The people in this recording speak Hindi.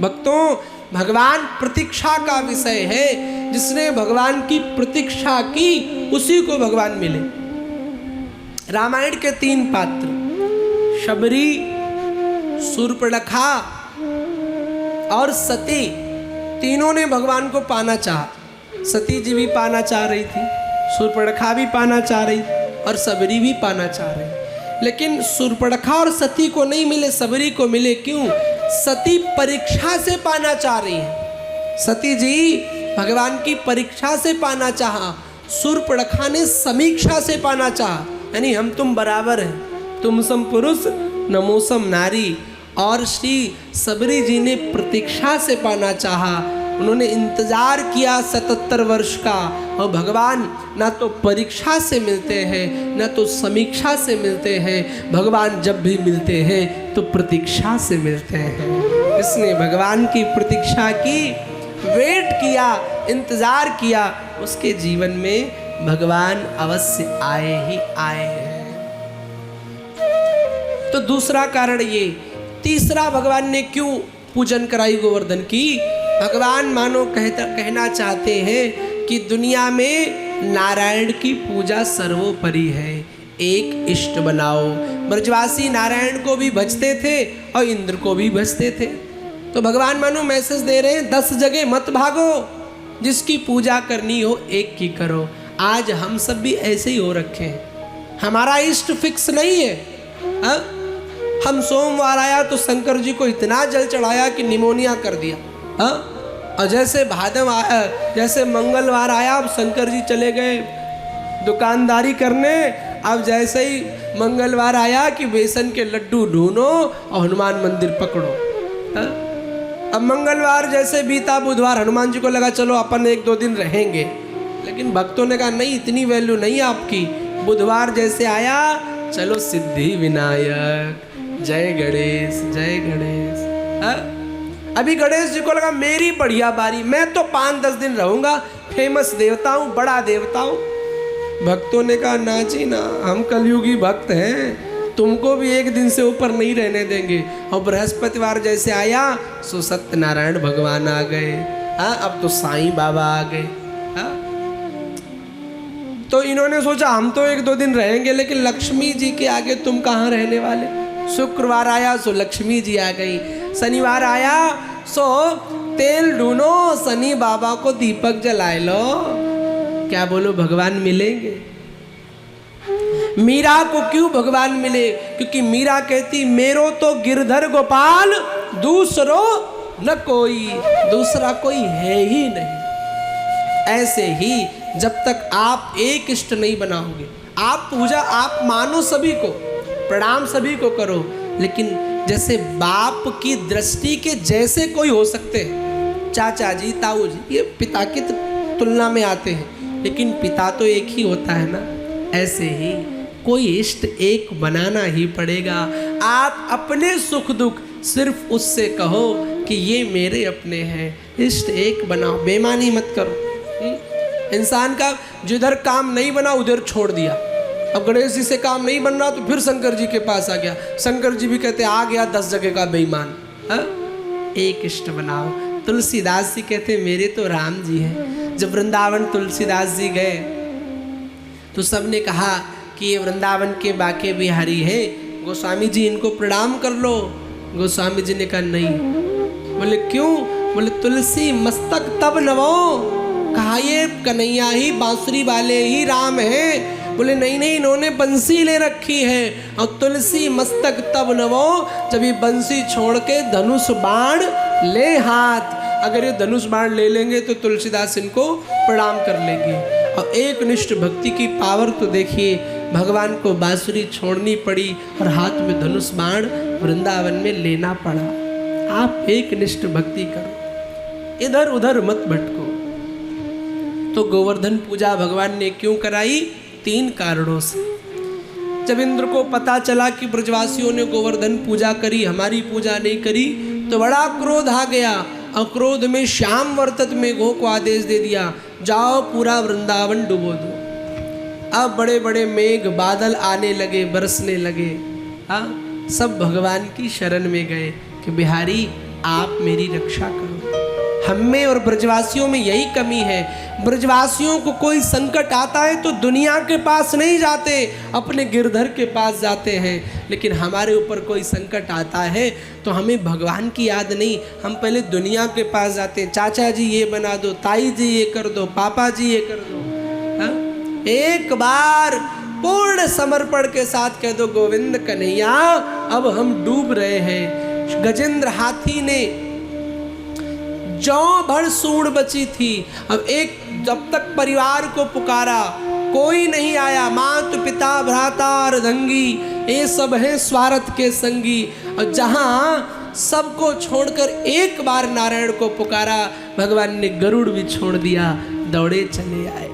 भक्तों, भगवान प्रतीक्षा का विषय है। जिसने भगवान की प्रतीक्षा की उसी को भगवान मिले। रामायण के 3 पात्र, शबरी, शूर्पणखा और सती, तीनों ने भगवान को पाना चाहा। सती जी भी पाना चाह रही थी, शूर्पणखा भी पाना चाह रही और सबरी भी पाना चाह रही। लेकिन शूर्पणखा और सती को नहीं मिले, सबरी को मिले। क्यों? सती परीक्षा से पाना चाह रही है। सती जी भगवान की परीक्षा से पाना चाहा, शूर्पणखा ने समीक्षा से पाना चाहा। यानी हम तुम बराबर हैं, तुम सम पुरुष नमोसम नारी। और श्री सबरी जी ने प्रतीक्षा से पाना चाहा। उन्होंने इंतजार किया 77 वर्ष का। और भगवान ना तो परीक्षा से मिलते हैं, ना तो समीक्षा से मिलते हैं। भगवान जब भी मिलते हैं तो प्रतीक्षा से मिलते हैं। इसने भगवान की प्रतीक्षा की, वेट किया, इंतजार किया, उसके जीवन में भगवान अवश्य आए ही आए हैं। तो दूसरा कारण ये। तीसरा, भगवान ने क्यों पूजन कराई गोवर्धन की? भगवान मानो कहना चाहते हैं कि दुनिया में नारायण की पूजा सर्वोपरि है। एक इष्ट बनाओ। ब्रजवासी नारायण को भी भजते थे और इंद्र को भी भजते थे। तो भगवान मानो मैसेज दे रहे हैं, 10 जगह मत भागो, जिसकी पूजा करनी हो एक की करो। आज हम सब भी ऐसे ही हो रखे हैं, हमारा इष्ट फिक्स नहीं है। हम सोमवार आया तो शंकर जी को इतना जल चढ़ाया कि निमोनिया कर दिया। और जैसे भादव आया, जैसे मंगलवार आया, अब शंकर जी चले गए दुकानदारी करने। अब जैसे ही मंगलवार आया कि बेसन के लड्डू ढूंढो और हनुमान मंदिर पकड़ो। अब मंगलवार जैसे बीता, बुधवार हनुमान जी को लगा चलो अपन 1-2 दिन रहेंगे। लेकिन भक्तों ने कहा नहीं, इतनी वैल्यू नहीं आपकी। बुधवार जैसे आया, चलो सिद्धि विनायक, जय गणेश, जय गणेश। अभी गणेश जी को लगा मेरी बढ़िया बारी, मैं तो 5-10 दिन रहूंगा, फेमस देवता हूँ, बड़ा देवता हूँ। भक्तों ने कहा ना जी ना, हम कलयुगी भक्त हैं, तुमको भी 1 दिन से ऊपर नहीं रहने देंगे। और बृहस्पतिवार जैसे आया, सो सत्यनारायण भगवान आ गए। अब तो साईं बाबा आ गए। तो इन्होंने सोचा हम तो 1-2 दिन रहेंगे, लेकिन लक्ष्मी जी के आगे तुम कहाँ रहने वाले। शुक्रवार आया सो लक्ष्मी जी आ गई। शनिवार आया सो तेल ढूंढो, शनि बाबा को दीपक जलाए लो। क्या बोलो, भगवान मिलेंगे? मीरा को क्यों भगवान मिले? क्योंकि मीरा कहती मेरो तो गिरधर गोपाल, दूसरो न कोई, दूसरा कोई है ही नहीं। ऐसे ही जब तक आप एक इष्ट नहीं बनाओगे, आप पूजा आप मानो सभी को, प्रणाम सभी को करो, लेकिन जैसे बाप की दृष्टि के जैसे कोई हो सकते हैं, चाचा जी, ताऊ जी, ये पिता की तुलना में आते हैं, लेकिन पिता तो एक ही होता है ना। ऐसे ही कोई इष्ट एक बनाना ही पड़ेगा। आप अपने सुख दुख सिर्फ उससे कहो कि ये मेरे अपने हैं। इष्ट एक बनाओ, बेईमानी मत करो। इंसान का जिधर काम नहीं बना उधर छोड़ दिया। अब गणेश जी से काम नहीं बन रहा तो फिर शंकर जी के पास आ गया। शंकर जी भी कहते आ गया 10 जगह का बेईमान। एक इष्ट बनाओ। तुलसीदास जी कहते मेरे तो राम जी हैं। जब वृंदावन तुलसीदास जी गए तो सबने कहा कि ये वृंदावन के बाके बिहारी है, गोस्वामी जी इनको प्रणाम कर लो। गोस्वामी जी ने कहा नहीं। बोले क्यों? बोले तुलसी मस्तक तब नवो। कहा ये कन्हैया ही बांसुरी वाले ही राम हैं। बोले नहीं नहीं, इन्होंने बंसी ले रखी है। और तुलसी मस्तक तब नवो, जब ये बंसी छोड़ के धनुष बाण ले हाथ। अगर ये धनुष बाण ले लेंगे तो तुलसीदास इनको प्रणाम कर लेंगे। और एक निष्ठ भक्ति की पावर तो देखिए, भगवान को बांसुरी छोड़नी पड़ी और हाथ में धनुष बाण वृंदावन में लेना पड़ा। आप एक निष्ठ भक्ति करो, इधर उधर मत भटको। तो गोवर्धन पूजा भगवान ने क्यों कराई? 3 कारणों से। जब इंद्र को पता चला कि ब्रजवासियों ने गोवर्धन पूजा करी, हमारी पूजा नहीं करी, तो बड़ा क्रोध आ गया। और क्रोध में श्याम वर्तत मेघों को आदेश दे दिया, जाओ पूरा वृंदावन डुबो दो। अब बड़े बड़े मेघ बादल आने लगे, बरसने लगे। सब भगवान की शरण में गए कि बिहारी आप मेरी रक्षा करो। हम में और ब्रजवासियों में यही कमी है। ब्रजवासियों को कोई संकट आता है तो दुनिया के पास नहीं जाते, अपने गिरधर के पास जाते हैं। लेकिन हमारे ऊपर कोई संकट आता है तो हमें भगवान की याद नहीं, हम पहले दुनिया के पास जाते हैं। चाचा जी ये बना दो, ताई जी ये कर दो, पापा जी ये कर दो। हाँ? एक बार पूर्ण समर्पण के साथ कह दो गोविंद कन्हैया अब हम डूब रहे हैं। गजेंद्र हाथी ने जौ भर सूंड बची थी, अब एक जब तक परिवार को पुकारा कोई नहीं आया, मात पिता भ्राता अर्धंगी ये सब है स्वार्थ के संगी। और जहां सबको छोड़कर एक बार नारायण को पुकारा, भगवान ने गरुड़ भी छोड़ दिया, दौड़े चले आए।